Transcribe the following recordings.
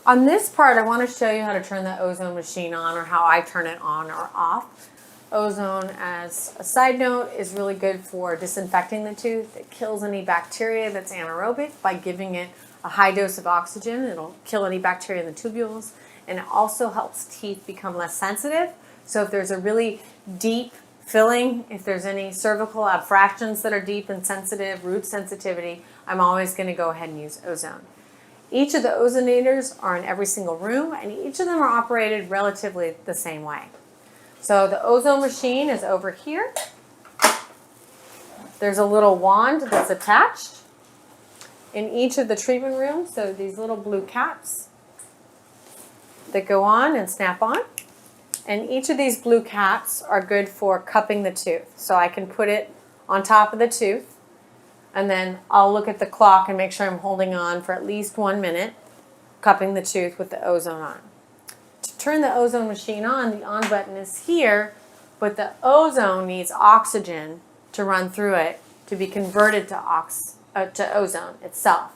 On this part, I want to show you how to turn the ozone machine on, or how I turn it on or off. Ozone, as a side note, is really good for disinfecting the tooth. It kills any bacteria that's anaerobic by giving it a high dose of oxygen. It'll kill any bacteria in the tubules, and it also helps teeth become less sensitive. So if there's a really deep filling, if there's any cervical abfractions that are deep and sensitive, root sensitivity, I'm always going to go ahead and use ozone. Each of the ozonators are in every single room, and each of them are operated relatively the same way. So the ozone machine is over here. There's a little wand that's attached in each of the treatment rooms. So these little blue caps that go on and snap on. And each of these blue caps are good for cupping the tooth. So I can put it on top of the tooth, and then I'll look at the clock and make sure I'm holding on for at least 1 minute, cupping the tooth with the ozone on. To turn the ozone machine on, the on button is here, but the ozone needs oxygen to run through it to be converted to ozone itself.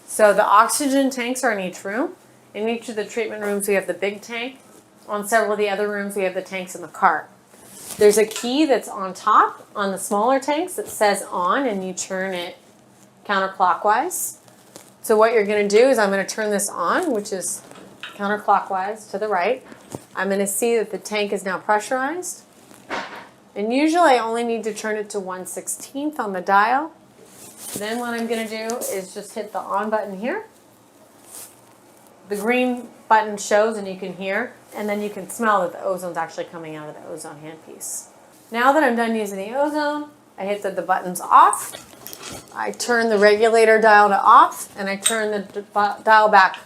So the oxygen tanks are in each room. In each of the treatment rooms, we have the big tank. On several of the other rooms, we have the tanks in the cart. There's a key that's on top on the smaller tanks that says on, and you turn it counterclockwise. So what you're going to do is I'm going to turn this on, which is counterclockwise to the right. I'm going to see that the tank is now pressurized. And usually I only need to turn it to 1/16 on the dial. Then what I'm going to do is just hit the on button here. The green button shows and you can hear, and then you can smell that the ozone's actually coming out of the ozone handpiece. Now that I'm done using the ozone, I hit that the button's off. I turn the regulator dial to off, and I turn the dial back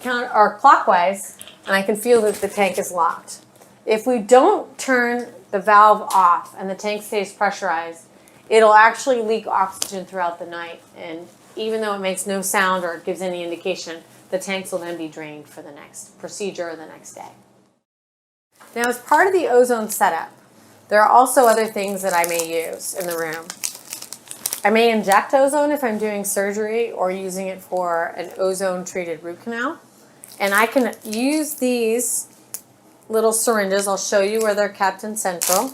clockwise, and I can feel that the tank is locked. If we don't turn the valve off and the tank stays pressurized, it'll actually leak oxygen throughout the night, and even though it makes no sound or gives any indication, the tanks will then be drained for the next procedure or the next day. Now, as part of the ozone setup, there are also other things that I may use in the room. I may inject ozone if I'm doing surgery or using it for an ozone-treated root canal. And I can use these little syringes, I'll show you where they're kept in central,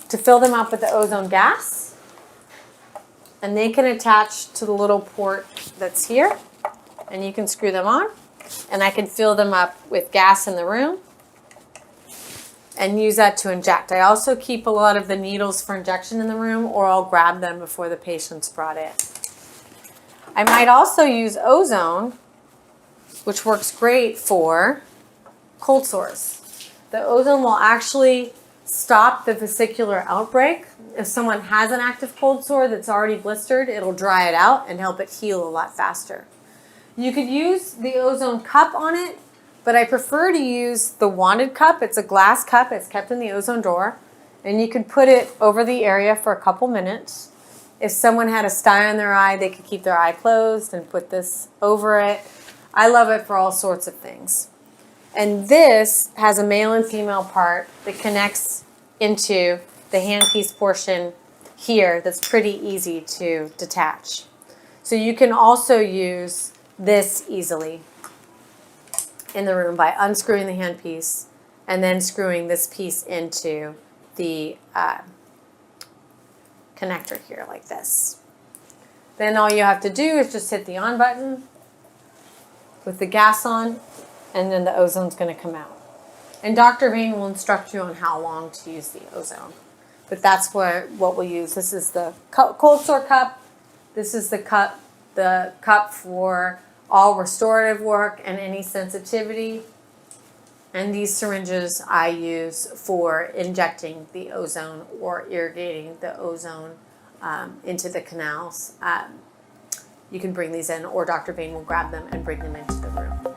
to fill them up with the ozone gas. And they can attach to the little port that's here, and you can screw them on. And I can fill them up with gas in the room and use that to inject. I also keep a lot of the needles for injection in the room, or I'll grab them before the patient's brought in. I might also use ozone, which works great for cold sores. The ozone will actually stop the vesicular outbreak. If someone has an active cold sore that's already blistered, it'll dry it out and help it heal a lot faster. You could use the ozone cup on it, but I prefer to use the wanded cup. It's a glass cup. It's kept in the ozone drawer, and you can put it over the area for a couple minutes. If someone had a sty on their eye, they could keep their eye closed and put this over it. I love it for all sorts of things. And this has a male and female part that connects into the handpiece portion here that's pretty easy to detach. So you can also use this easily in the room by unscrewing the handpiece and then screwing this piece into the connector here like this. Then all you have to do is just hit the on button with the gas on, and then the ozone's going to come out. And Dr. Vane will instruct you on how long to use the ozone. But that's what we'll use. This is the cold sore cup. This is the cup for all restorative work and any sensitivity. And these syringes I use for injecting the ozone or irrigating the ozone into the canals. You can bring these in, or Dr. Vane will grab them and bring them into the room.